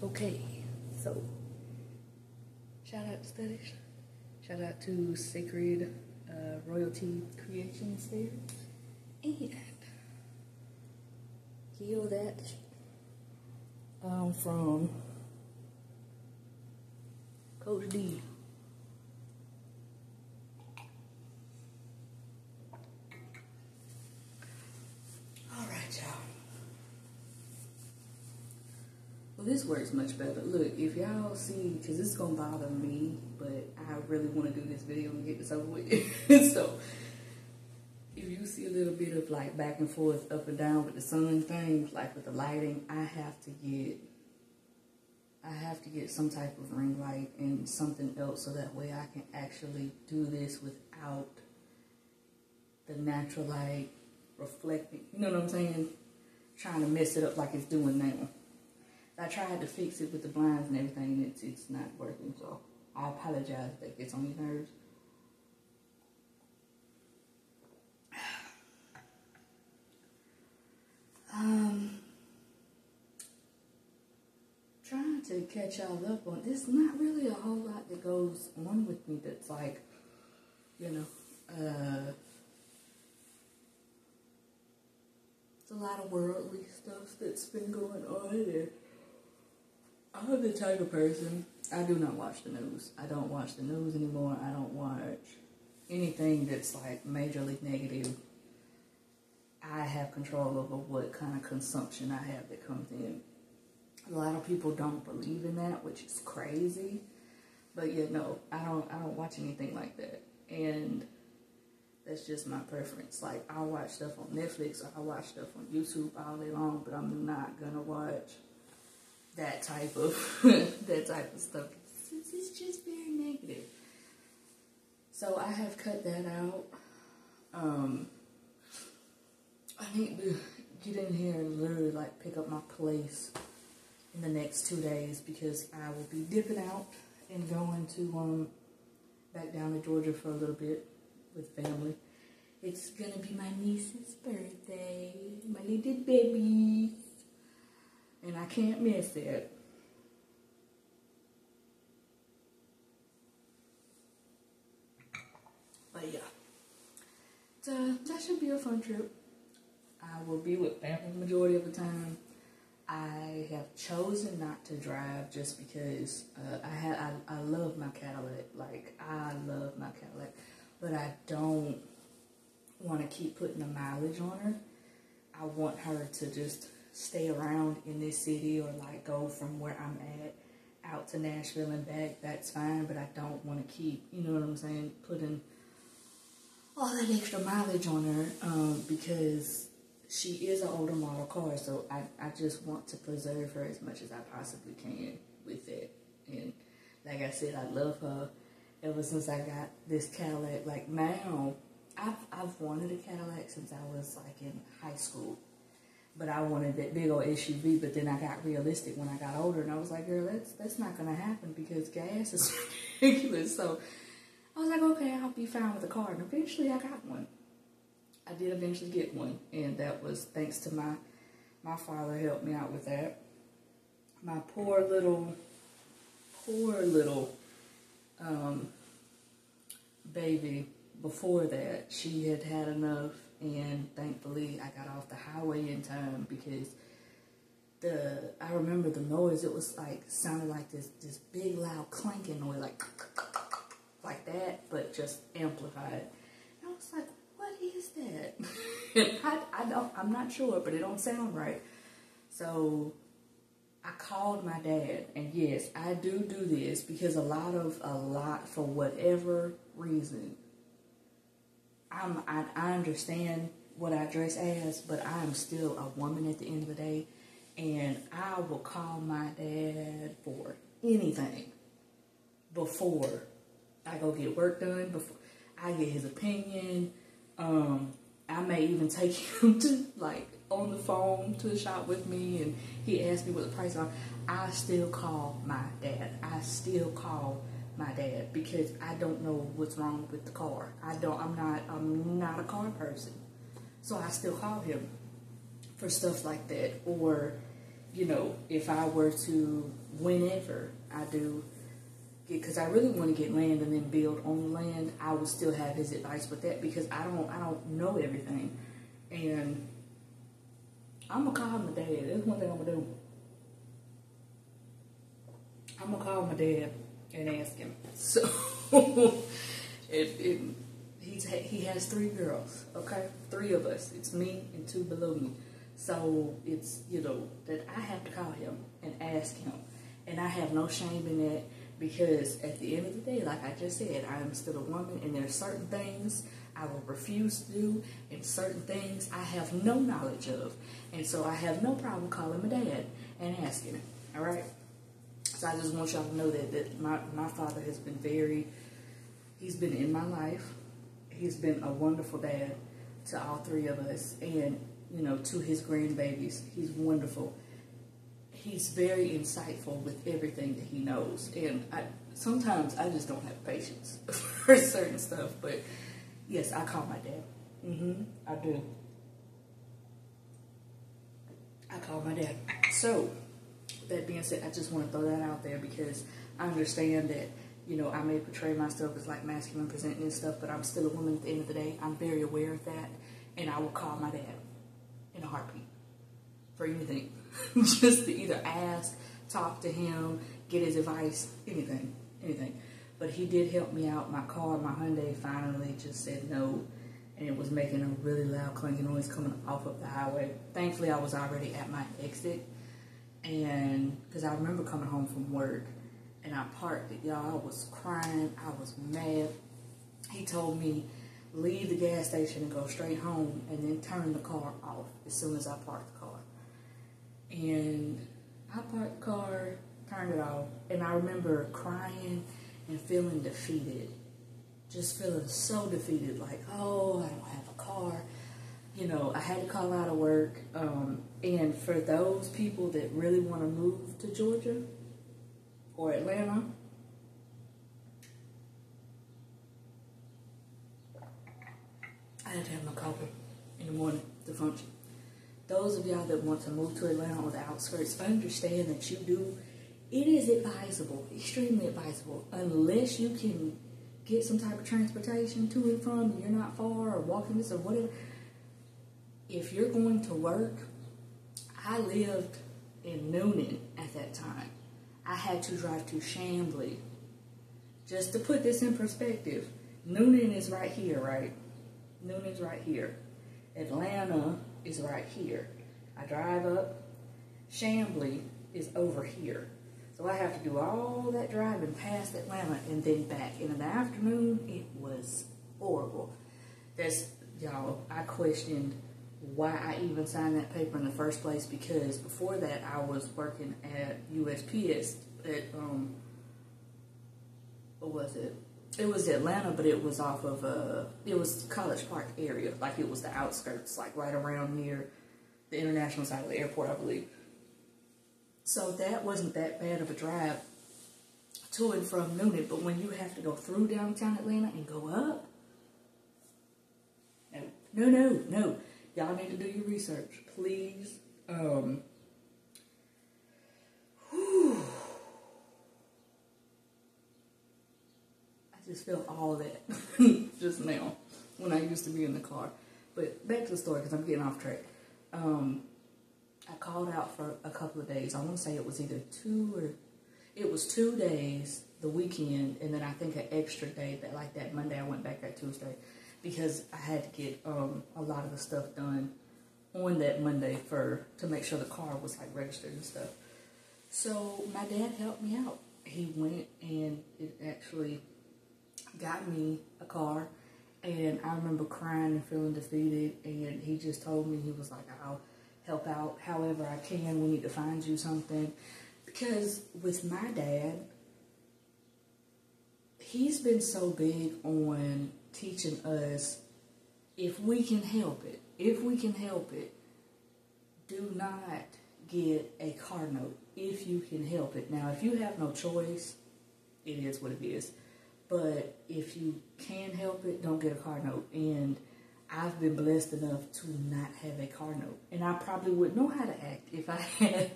Okay, so shout out to Studish. Shout out to Sacred Royalty Creations there. And heal that from Coach D. Alright, y'all. Well, this works much better. Look, if y'all see, because this is going to bother me, but I really want to do this video and get this over with. So, if you see a little bit of like back and forth, up and down with the sun thing, like with the lighting, I have to get some type of ring light and something else so that way I can actually do this without the natural light reflecting. You know what I'm saying? Trying to mess it up like it's doing now. I tried to fix it with the blinds and everything, and it's not working, so I apologize if that gets on your nerves. Trying to catch y'all up on, there's not really a whole lot that goes on with me that's like, you know, it's a lot of worldly stuff that's been going on, and I'm the type of person, I do not watch the news. I don't watch the news anymore. I don't watch anything that's like majorly negative. I have control over what kind of consumption I have that comes in. A lot of people don't believe in that, which is crazy. But yeah, no, I don't watch anything like that. And that's just my preference. Like, I'll watch stuff on Netflix, or I'll watch stuff on YouTube all day long, but I'm not gonna watch that type of stuff. It's just very negative. So I have cut that out. I need to get in here and literally like pick up my place in the next 2 days, because I will be dipping out and going to back down to Georgia for a little bit with family. It's gonna be my niece's birthday, my little baby, and I can't miss it. But yeah, so that should be a fun trip. I will be with family the majority of the time. I have chosen not to drive just because I love my Cadillac. Like, I love my Cadillac, but I don't want to keep putting the mileage on her. I want her to just stay around in this city, or like go from where I'm at out to Nashville and back. That's fine, but I don't want to keep, you know what I'm saying, putting all that extra mileage on her, because she is an older model car, so I just want to preserve her as much as I possibly can with it. And like I said, I love her ever since I got this Cadillac. Like, now, I've wanted a Cadillac since I was like in high school. But I wanted that big old SUV, but then I got realistic when I got older, and I was like, girl, that's not going to happen because gas is ridiculous. So I was like, okay, I'll be fine with the car. And eventually I got one. I did eventually get one, and that was thanks to my father helped me out with that. My poor little baby, before that, she had enough, and thankfully I got off the highway in time, because I remember the noise. It was like, sounded like this big loud clanking noise, like that, but just amplified. And I was like, what is that? I'm not sure, but it don't sound right. So I called my dad, and yes, I do this because a lot for whatever reason, I understand what I dress as, but I am still a woman at the end of the day, and I will call my dad for anything before I go get work done, before I get his opinion. I may even take him to, like, on the phone to the shop with me, and he asked me what the price are. I still call my dad. Because I don't know what's wrong with the car. I'm not a car person. So I still call him for stuff like that. Or you know, if I were to, whenever I do, because I really want to get land and then build on the land, I would still have his advice with that, because I don't know everything. And I'm going to call my dad. That's one thing I'm going to do. I'm going to call my dad and ask him. So, he has 3 girls, okay? 3 of us. It's me and 2 below me. So, it's, you know, that I have to call him and ask him. And I have no shame in that, because at the end of the day, like I just said, I am still a woman, and there are certain things I will refuse to do, and certain things I have no knowledge of. And so I have no problem calling my dad and asking him, all right? So I just want y'all to know that my father has been he's been in my life. He's been a wonderful dad to all 3 of us, and, you know, to his grandbabies. He's wonderful. He's very insightful with everything that he knows, and sometimes I just don't have patience for certain stuff, but yes, I call my dad. I do. I call my dad. So, that being said, I just want to throw that out there, because I understand that, you know, I may portray myself as like masculine presenting and stuff, but I'm still a woman at the end of the day. I'm very aware of that, and I will call my dad in a heartbeat for anything. Just to either ask, talk to him, get his advice, anything. But he did help me out. My car, my Hyundai, finally just said no, and it was making a really loud clanking noise coming off of the highway. Thankfully, I was already at my exit, and because I remember coming home from work, and I parked it, y'all. I was crying. I was mad. He told me, leave the gas station and go straight home, and then turn the car off as soon as I parked the car. And I parked the car, turned it off, and I remember crying and feeling defeated. Just feeling so defeated, like, oh, I don't have a car. You know, I had to call out of work. And for those people that really want to move to Georgia or Atlanta, I had to have my coffee in the morning to function. Those of y'all that want to move to Atlanta or the outskirts, understand that it is advisable, extremely advisable, unless you can get some type of transportation to and from, and you're not far, or walking this or whatever. If you're going to work, I lived in Noonan at that time. I had to drive to Chamblee. Just to put this in perspective, Noonan is right here, right? Noonan's right here. Atlanta is right here. I drive up. Chamblee is over here. So I have to do all that driving past Atlanta and then back. And in the afternoon, it was horrible. Y'all, I questioned why I even signed that paper in the first place, because before that I was working at USPS at, what was it? It was Atlanta, but it was off of, it was College Park area. Like, it was the outskirts, like right around near the international side of the airport, I believe. So that wasn't that bad of a drive to and from Noonan. But when you have to go through downtown Atlanta and go up, no. Y'all need to do your research, please. I just felt all of that just now when I used to be in the car. But back to the story, because I'm getting off track. I called out for a couple of days. I want to say it was either 2 days, the weekend, and then I think an extra day, that Monday I went back that Tuesday, because I had to get a lot of the stuff done on that Monday to make sure the car was like registered and stuff. So my dad helped me out. He went and it actually got me a car, and I remember crying and feeling defeated, and he just told me, he was like, I'll help out however I can. We need to find you something. Because with my dad, he's been so big on teaching us, if we can help it, do not get a car note if you can help it. Now, if you have no choice, it is what it is. But if you can help it, don't get a car note. And I've been blessed enough to not have a car note. And I probably wouldn't know how to act if I had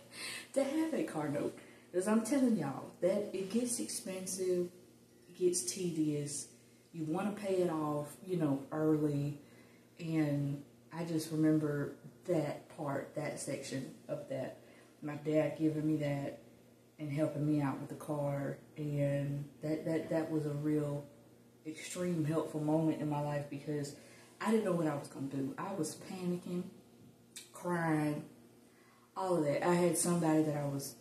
to have a car note. Because I'm telling y'all, that it gets expensive, it gets tedious. You want to pay it off, you know, early. And I just remember that part, that section of that. My dad giving me that and helping me out with the car. And that was a real extreme helpful moment in my life because I didn't know what I was going to do. I was panicking, crying, all of that. I had somebody that I was,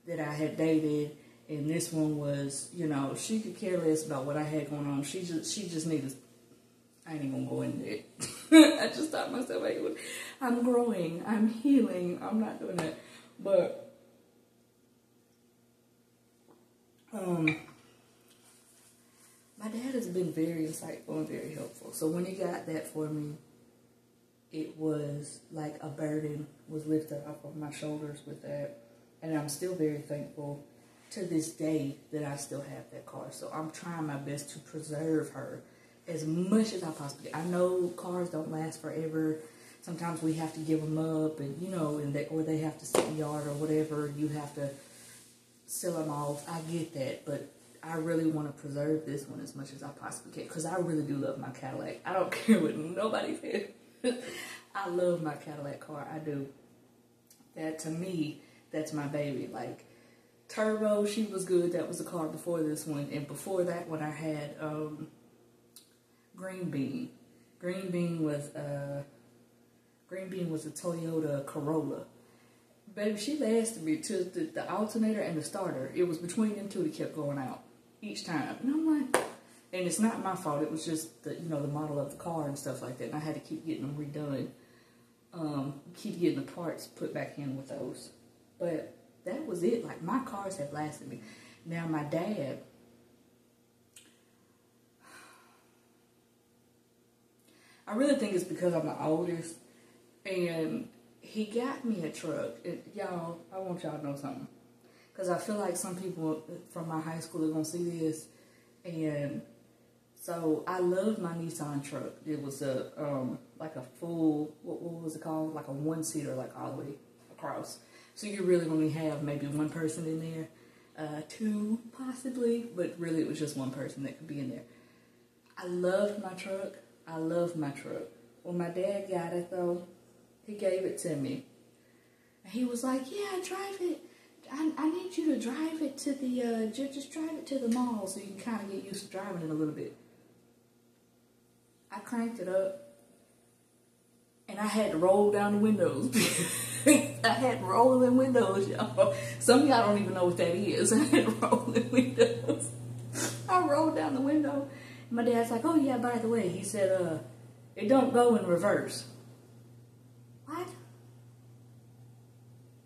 that I had dated, and this one was, you know, she could care less about what I had going on. She just needed, I ain't even gonna go into it. I just thought myself, hey, I'm growing, I'm healing, I'm not doing that. But, my dad has been very insightful and very helpful. So when he got that for me, it was like a burden was lifted off of my shoulders with that. And I'm still very thankful to this day that I still have that car. So I'm trying my best to preserve her as much as I possibly can. I know cars don't last forever. Sometimes we have to give them up, and you know, or they have to sit in the yard or whatever. You have to sell them off. I get that, but I really want to preserve this one as much as I possibly can because I really do love my Cadillac. I don't care what nobody says. I love my Cadillac car. I do. That, to me, that's my baby. Like, Turbo, she was good. That was the car before this one. And before that one, I had Green Bean. Green Bean was a Toyota Corolla. Baby, she lasted me to the alternator and the starter. It was between them two that kept going out each time. And I'm like, and it's not my fault. It was just the, you know, the model of the car and stuff like that. And I had to keep getting them redone. Keep getting the parts put back in with those. But that was it. Like, my cars have lasted me. Now, my dad, I really think it's because I'm the oldest. And he got me a truck. And y'all, I want y'all to know something. Because I feel like some people from my high school are going to see this. And so I loved my Nissan truck. It was a like a full, what was it called? Like a one-seater, like all the way across. So you really only have maybe one person in there. Two, possibly. But really, it was just one person that could be in there. I loved my truck. I loved my truck. When my dad got it, though, he gave it to me. And he was like, yeah, drive it. I need you to drive it to the, just drive it to the mall so you can kind of get used to driving it a little bit. I cranked it up. And I had to roll down the windows. I had rolling windows, y'all. Some of y'all don't even know what that is. I had rolling windows. I rolled down the window. And my dad's like, oh yeah, by the way, he said, it don't go in reverse. What?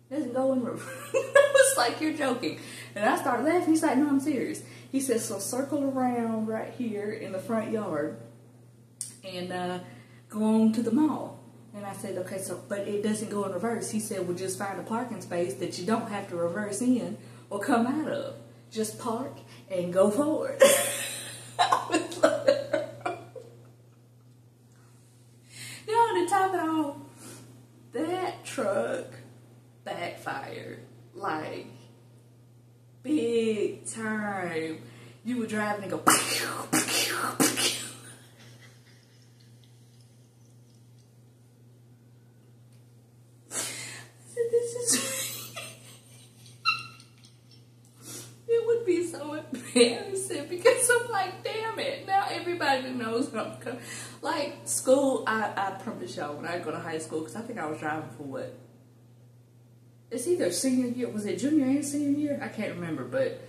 It doesn't go in reverse. I was like, you're joking. And I started laughing. He's like, no, I'm serious. He said, so circle around right here in the front yard and go on to the mall. And I said, okay, so, but it doesn't go in reverse. He said, well, just find a parking space that you don't have to reverse in or come out of. Just park and go forward. I was like, you know, to top it off, that truck backfired. Like, big time. You were driving and go, it would be so embarrassing because I'm like, damn it, now everybody knows I'm coming. Like, school, I promise y'all, when I go to high school, because I think I was driving for what? It's either senior year, was it junior and senior year? I can't remember, but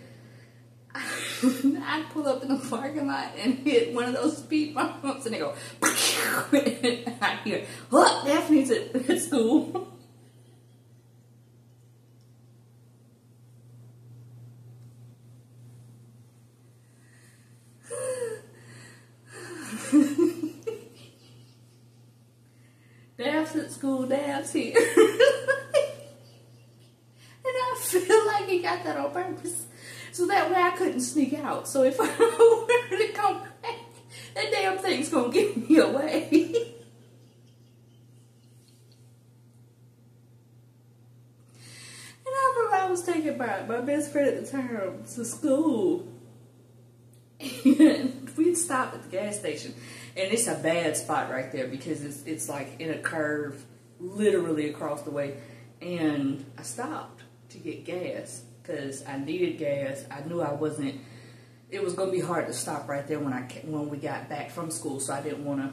I'd pull up in the parking lot and hit one of those speed bumps and they go, and I hear, look, Daphne's at school. Daph's at school, Daph's here. And I feel like he got that on purpose. So that way I couldn't sneak out. So if I were to come back, That damn thing's gonna give me away. And I remember I was taking my best friend at the time to school. And we'd stop at the gas station. And it's a bad spot right there because it's like in a curve literally across the way. And I stopped to get gas because I needed gas. I knew it was going to be hard to stop right there when we got back from school, so I didn't want to.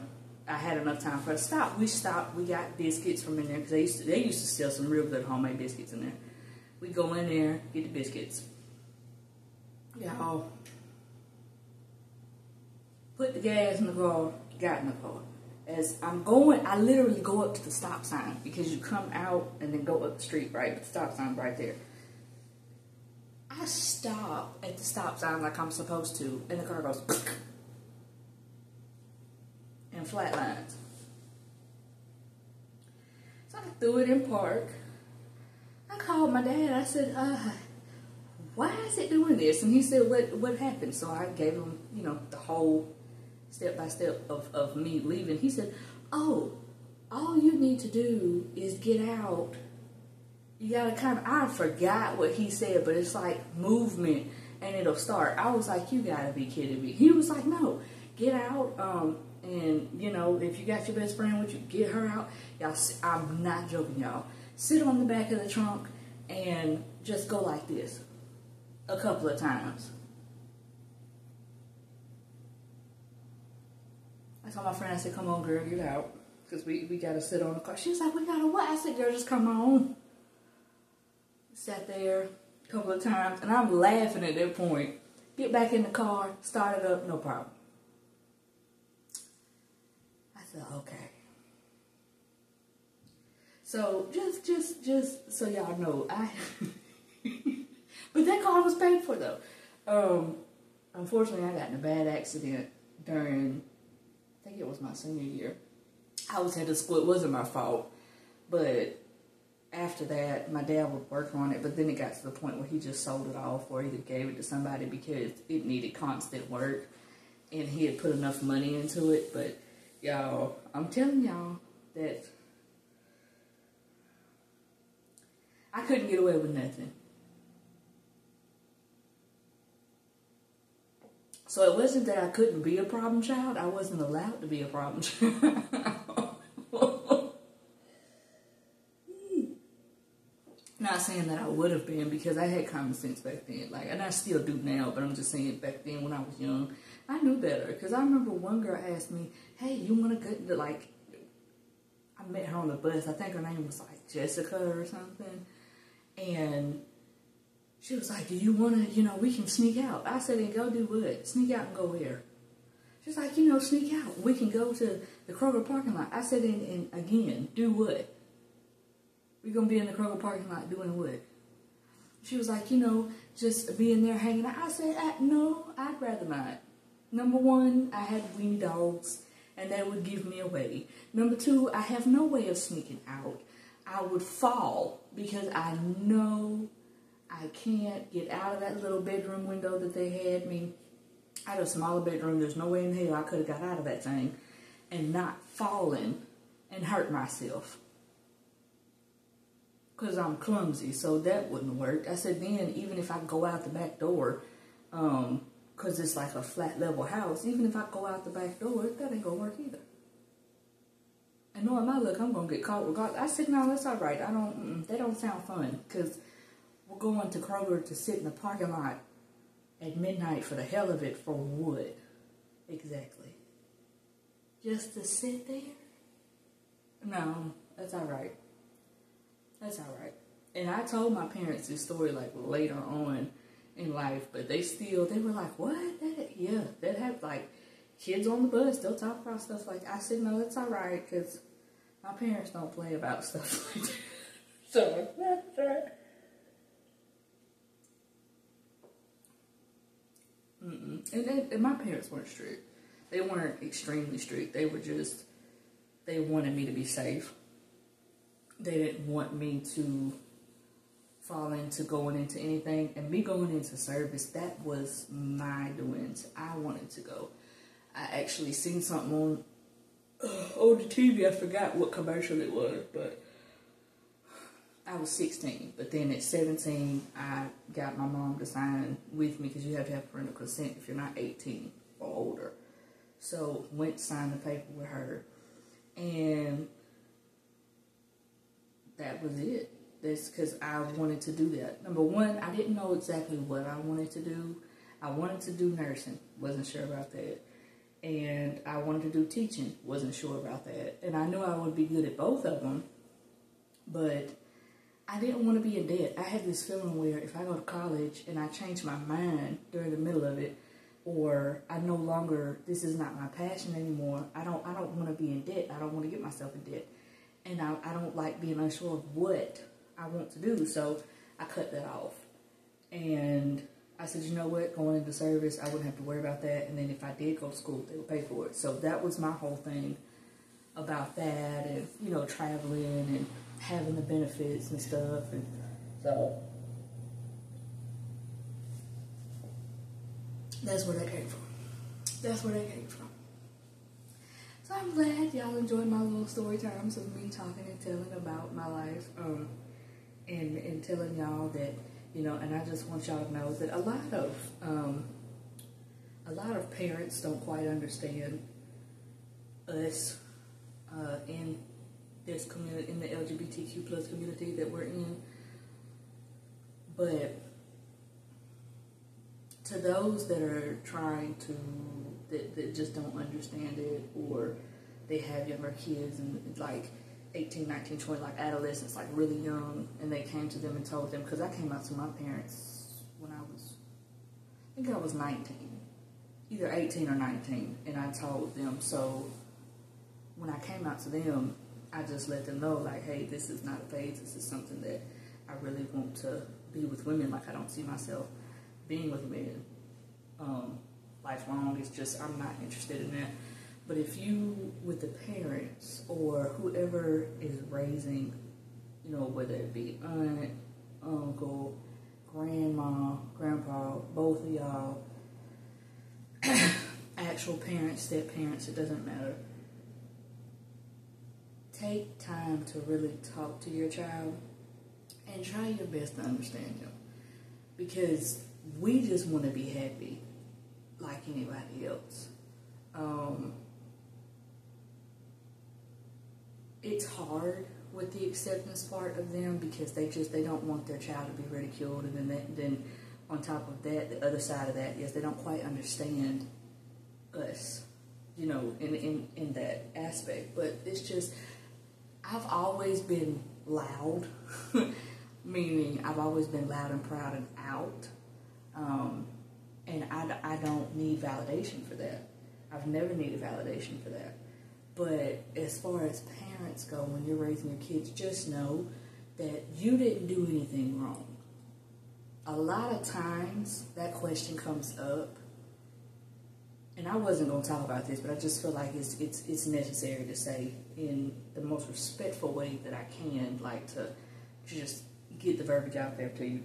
I had enough time for us to stop. We stopped. We got biscuits from in there because they used to sell some real good homemade biscuits in there. We go in there, get the biscuits. Y'all, put the gas in the car, got in the car. As I'm going, I literally go up to the stop sign because you come out and then go up the street, right? But the stop sign right there. I stop at the stop sign like I'm supposed to, and the car goes and flatlines. So I threw it in park. I called my dad. I said, why is it doing this? And he said, what happened? So I gave him, the whole step-by-step of me leaving. He said, oh, all you need to do is get out. You gotta I forgot what he said, but it's like movement and it'll start. I was like, you gotta be kidding me. He was like, no, get out. And if you got your best friend with you, get her out. Y'all, I'm not joking, y'all. Sit on the back of the trunk and just go like this a couple of times. I told my friend, I said, come on, girl, get out. Because we got to sit on the car. She was like, we got to what? I said, girl, just come on. Sat there a couple of times, and I'm laughing at that point. Get back in the car, start it up, no problem. I said, okay. So, just so y'all know, but that car was paid for, though. Unfortunately, I got in a bad accident during, I think it was my senior year. I was headed to school. It wasn't my fault. But after that, my dad would work on it. But then it got to the point where he just sold it off or either gave it to somebody because it needed constant work. And he had put enough money into it. But, y'all, I'm telling y'all that I couldn't get away with nothing. So it wasn't that I couldn't be a problem child. I wasn't allowed to be a problem child. Not saying that I would have been because I had common sense back then. And I still do now, but I'm just saying back then when I was young, I knew better. Because I remember one girl asked me, hey, you want to go to, I met her on the bus. I think her name was Jessica or something. And she was like, do you want to, we can sneak out. I said, and go do what? Sneak out and go where? She's like, sneak out. We can go to the Kroger parking lot. I said, and again, do what? We're going to be in the Kroger parking lot doing what? She was like, just being there hanging out. I said, no, I'd rather not. Number one, I had weenie dogs, and they would give me away. Number two, I have no way of sneaking out. I would fall because I know I can't get out of that little bedroom window that they had me. I had a smaller bedroom. There's no way in hell I could have got out of that thing and not fallen and hurt myself. Because I'm clumsy, so that wouldn't work. I said, then, even if I go out the back door, because it's like a flat level house, even if I go out the back door, that ain't going to work either. And knowing my luck, I'm going to get caught regardless. I said, no, that's all right. They don't sound fun, because we're going to Kroger to sit in the parking lot at midnight for the hell of it. For what? Exactly. Just to sit there? No, that's all right. That's all right. And I told my parents this story later on in life, but they were like, what? That happened. Kids on the bus, they'll talk about stuff like that. I said, no, that's all right, because my parents don't play about stuff like that. So, that's right. And my parents weren't strict. They weren't extremely strict. They wanted me to be safe. They didn't want me to fall into going into anything. And me going into service, that was my doings. I wanted to go. I actually seen something on the TV. I forgot what commercial it was, but I was 16. But then at 17, I got my mom to sign with me because you have to have parental consent if you're not 18 or older. So went to sign the paper with her, and that was it. That's because I wanted to do that. Number one, I didn't know exactly what I wanted to do. I wanted to do nursing, wasn't sure about that. And I wanted to do teaching, wasn't sure about that. And I knew I would be good at both of them, but I didn't want to be in debt. I had this feeling where if I go to college and I change my mind during the middle of it, or I no longer, this is not my passion anymore, I don't want to be in debt. I don't want to get myself in debt. And I don't like being unsure of what I want to do. So I cut that off. And I said, you know what, going into service, I wouldn't have to worry about that. And then if I did go to school, they would pay for it. So that was my whole thing about that, and, you know, traveling and having the benefits and stuff. And so that's where that came from. That's where that came from. So I'm glad y'all enjoyed my little story times of me talking and telling about my life, and telling y'all that, you know, and I just want y'all to know that a lot of parents don't quite understand us in this community, in the LGBTQ plus community that we're in. But to those that are trying to, that just don't understand it, or they have younger kids and like 18, 19, 20, like adolescents, like really young, and they came to them and told them, because I came out to my parents when I think I was 19, either 18 or 19, and I told them. So when I came out to them, I just let them know, like, hey, this is not a phase, this is something that I really want to be with women. Like, I don't see myself being with men lifelong. It's just, I'm not interested in that. But if you, with the parents or whoever is raising, you know, whether it be aunt, uncle, grandma, grandpa, both of y'all, actual parents, step parents, it doesn't matter. Take time to really talk to your child and try your best to understand them. Because we just want to be happy like anybody else. It's hard with the acceptance part of them because they don't want their child to be ridiculed, and then on top of that, the other side of that is they don't quite understand us, you know, in that aspect. But it's just, I've always been loud, meaning I've always been loud and proud and out, and I don't need validation for that. I've never needed validation for that. But as far as parents go, when you're raising your kids, just know that you didn't do anything wrong. A lot of times that question comes up, and I wasn't going to talk about this, but I just feel like it's necessary to say in the most respectful way that I can, like to just get the verbiage out there to you.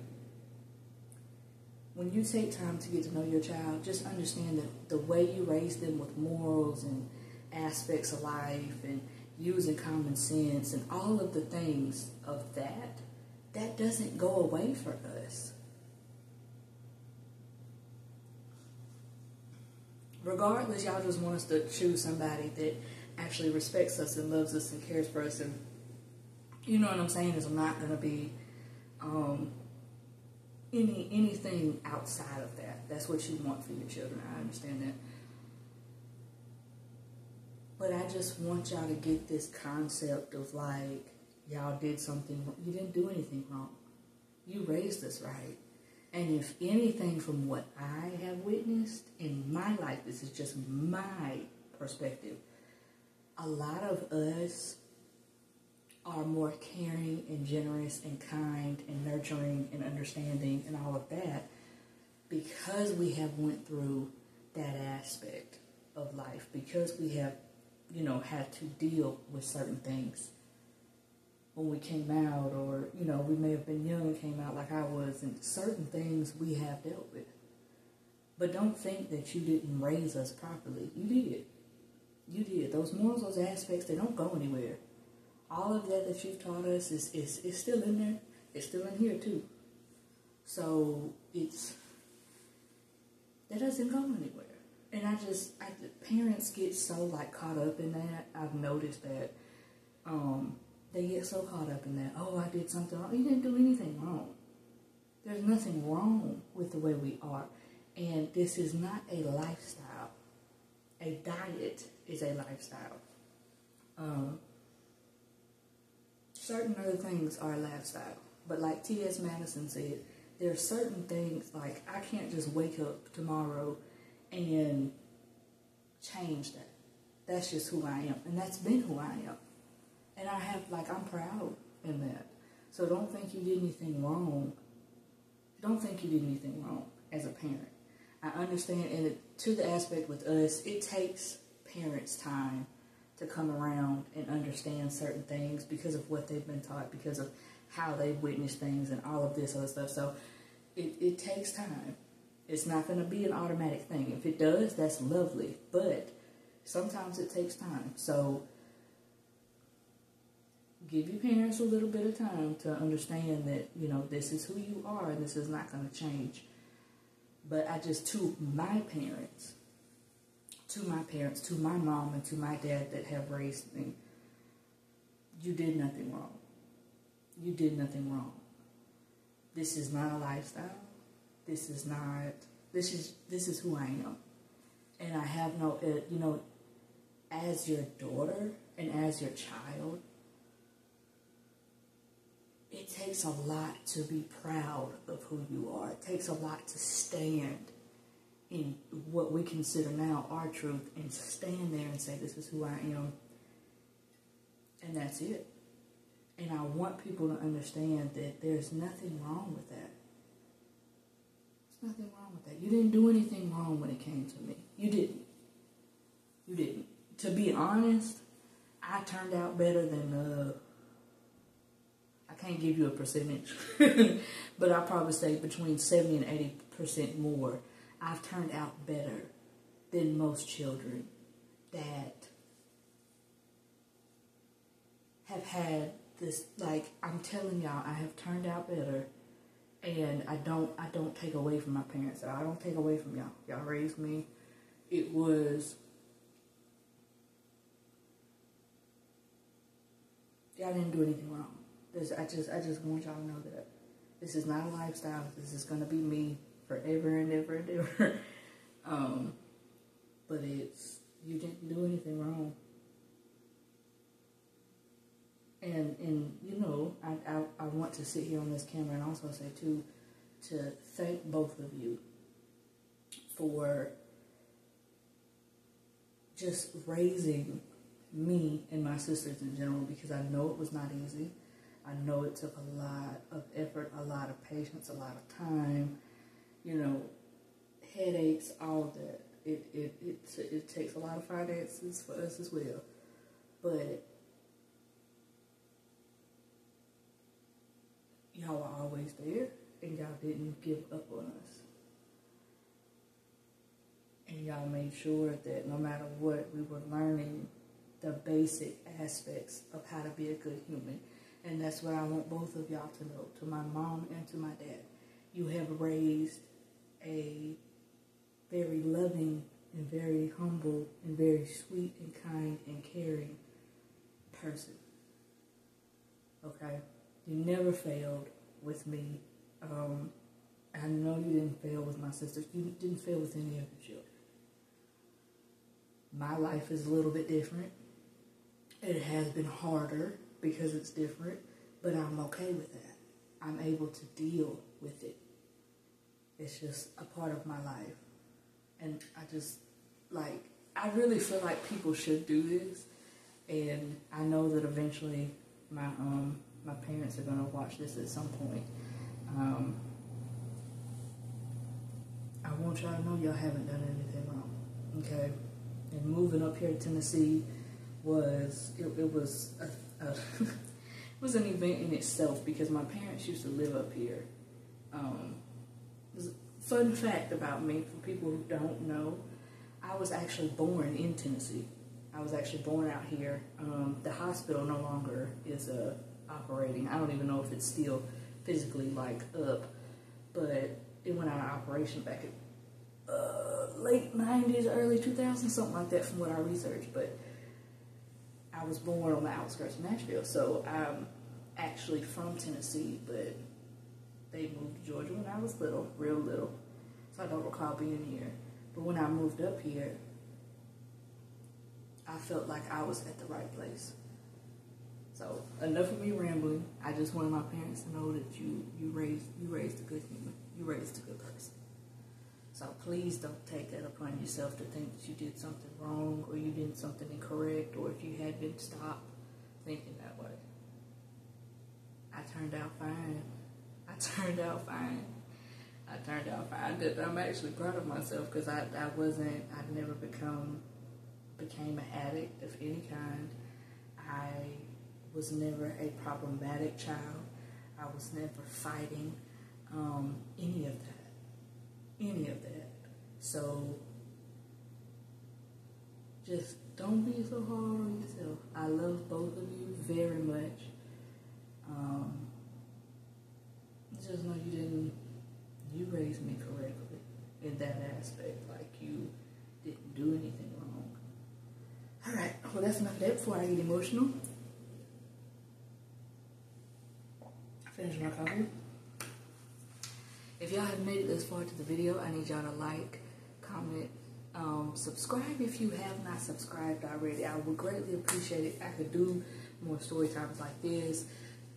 When you take time to get to know your child, just understand that the way you raise them with morals and aspects of life and using common sense and all of the things of that doesn't go away for us. Regardless, y'all just want us to choose somebody that actually respects us and loves us and cares for us, and you know what I'm saying, is not going to be anything outside of that. That's what you want for your children. I understand that. But I just want y'all to get this concept of like, y'all did something wrong. You didn't do anything wrong. You raised us right. And if anything from what I have witnessed in my life, this is just my perspective, a lot of us are more caring and generous and kind and nurturing and understanding and all of that because we have went through that aspect of life, because we have, you know, had to deal with certain things when we came out, or, you know, we may have been young and came out like I was, and certain things we have dealt with. But don't think that you didn't raise us properly. You did. You did. Those morals, those aspects, they don't go anywhere. All of that you've taught us is still in there. It's still in here too. So that doesn't go anywhere. And parents get so like caught up in that. I've noticed that they get so caught up in that. Oh, I did something wrong. You didn't do anything wrong. There's nothing wrong with the way we are. And this is not a lifestyle. A diet is a lifestyle. Certain other things are a lifestyle. But like T.S. Madison said, there are certain things, like I can't just wake up tomorrow and change that. That's just who I am. And that's been who I am. And I'm proud in that. So don't think you did anything wrong. Don't think you did anything wrong as a parent. I understand, and to the aspect with us, it takes parents time to come around and understand certain things because of what they've been taught, because of how they've witnessed things and all of this other stuff. So it takes time. It's not going to be an automatic thing. If it does, that's lovely. But sometimes it takes time. So give your parents a little bit of time to understand that, this is who you are and this is not going to change. But to my parents, to my mom and to my dad that have raised me, you did nothing wrong. You did nothing wrong. This is not a lifestyle. This is who I am. And I have as your daughter and as your child, it takes a lot to be proud of who you are. It takes a lot to stand in what we consider now our truth and stand there and say, this is who I am. And that's it. And I want people to understand that there's nothing wrong with that. There's nothing wrong with that. You didn't do anything wrong when it came to me. You didn't. You didn't. To be honest, I turned out better than, I can't give you a percentage, but I'll probably say between 70 and 80% more. I've turned out better than most children that have had this, I'm telling y'all, I have turned out better, and I don't take away from my parents. I don't take away from y'all. Y'all raised me. Y'all didn't do anything wrong. I just want y'all to know that this is not a lifestyle. This is gonna be me forever and ever and ever. But you didn't do anything wrong. And I want to sit here on this camera and also say too, to thank both of you for just raising me and my sisters in general, because I know it was not easy. I know it took a lot of effort, a lot of patience, a lot of time, headaches, all of that. It takes a lot of finances for us as well. But y'all were always there, and y'all didn't give up on us. And y'all made sure that no matter what, we were learning the basic aspects of how to be a good human. And that's what I want both of y'all to know, to my mom and to my dad. You have raised a very loving and very humble and very sweet and kind and caring person. Okay? You never failed with me. I know you didn't fail with my sisters. You didn't fail with any of the children. My life is a little bit different. It has been harder because it's different, but I'm okay with that. I'm able to deal with it. It's just a part of my life. And I really feel like people should do this. And I know that eventually my parents are going to watch this at some point. I want y'all to know y'all haven't done anything wrong. Okay? And moving up here to Tennessee was an event in itself, because my parents used to live up here fun fact about me, for people who don't know, I was actually born in Tennessee. I was actually born out here. The hospital no longer is operating. I don't even know if it's still physically like up, but it went out of operation back in late 90s, early 2000s, something like that from what I researched. But I was born on the outskirts of Nashville, so I'm actually from Tennessee, but they moved to Georgia when I was little, real little, so I don't recall being here. But when I moved up here, I felt like I was at the right place. So enough of me rambling. I just wanted my parents to know that you raised a good human. You raised a good person. So please don't take that upon yourself to think that you did something wrong or you did something incorrect, or if you had been stopped thinking that way. I turned out fine. I'm actually proud of myself because I never became an addict of any kind. I was never a problematic child. I was never fighting any of that. So just don't be so hard on yourself. I love both of you very much. Just know you raised me correctly in that aspect. Like, you didn't do anything wrong. Alright, well, that's enough of that before I get emotional. Finish my coffee. If y'all have made it this far to the video, I need y'all to like, comment, subscribe if you have not subscribed already. I would greatly appreciate it. I could do more story times like this.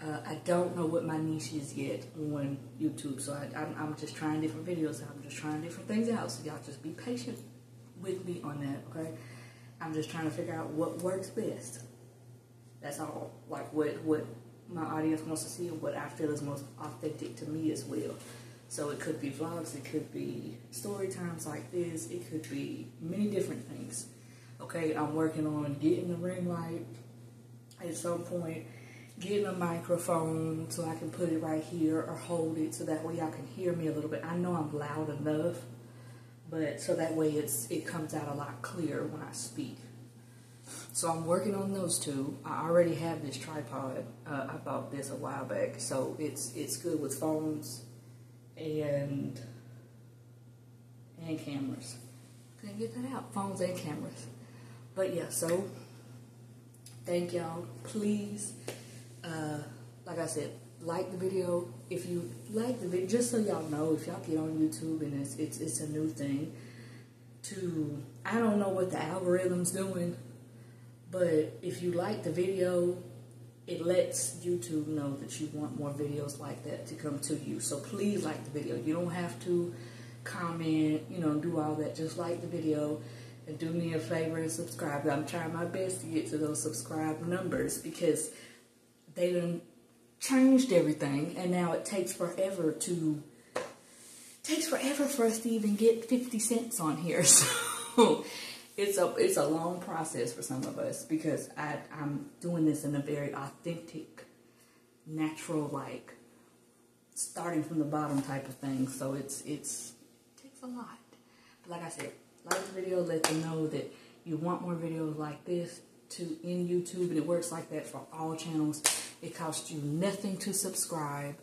I don't know what my niche is yet on YouTube, so I'm just trying different videos. I'm just trying different things out, so y'all just be patient with me on that, okay? I'm just trying to figure out what works best. That's all. Like, what my audience wants to see and what I feel is most authentic to me as well. So it could be vlogs, it could be story times like this, it could be many different things. Okay, I'm working on getting the ring light at some point, getting a microphone so I can put it right here or hold it so that way y'all can hear me a little bit. I know I'm loud enough, but so that way it comes out a lot clearer when I speak. So I'm working on those two. I already have this tripod. I bought this a while back, so it's good with phones and cameras. Couldn't get that out. Phones and cameras. But yeah, so thank y'all. Please, like I said, like the video. If you like the video, just so y'all know, if y'all get on YouTube and it's a new thing, I don't know what the algorithm's doing, but if you like the video, it lets YouTube know that you want more videos like that to come to you. So please like the video. You don't have to comment, do all that. Just like the video and do me a favor and subscribe. I'm trying my best to get to those subscribe numbers because they done changed everything, and now it takes forever for us to even get 50 cents on here. So it's a long process for some of us because I'm doing this in a very authentic, natural, like starting from the bottom type of thing. So it takes a lot. But like I said, like the video, let them know that you want more videos like this in YouTube, and it works like that for all channels. It costs you nothing to subscribe.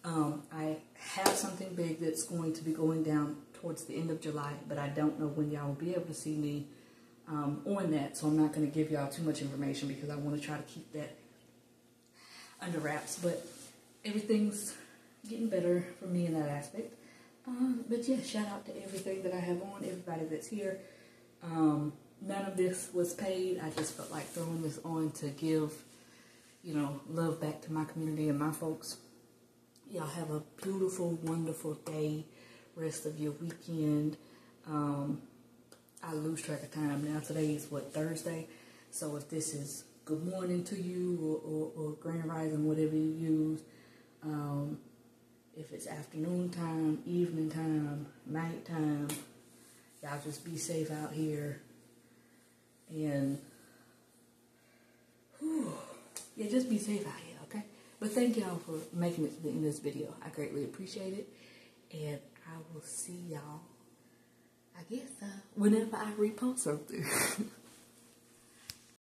I have something big that's going to be going down towards the end of July, but I don't know when y'all will be able to see me on that, so I'm not going to give y'all too much information because I want to try to keep that under wraps. But everything's getting better for me in that aspect. But yeah, shout out to everything that I have on, everybody that's here. None of this was paid. I just felt like throwing this on to give, love back to my community and my folks. Y'all have a beautiful, wonderful day, rest of your weekend. I lose track of time now. Today is Thursday? So if this is good morning to you or grand rising, whatever you use, if it's afternoon time, evening time, night time, y'all just be safe out here. And yeah, just be safe out here, okay? But thank y'all for making it to the end of this video. I greatly appreciate it. And I will see y'all, I guess, whenever I repost something.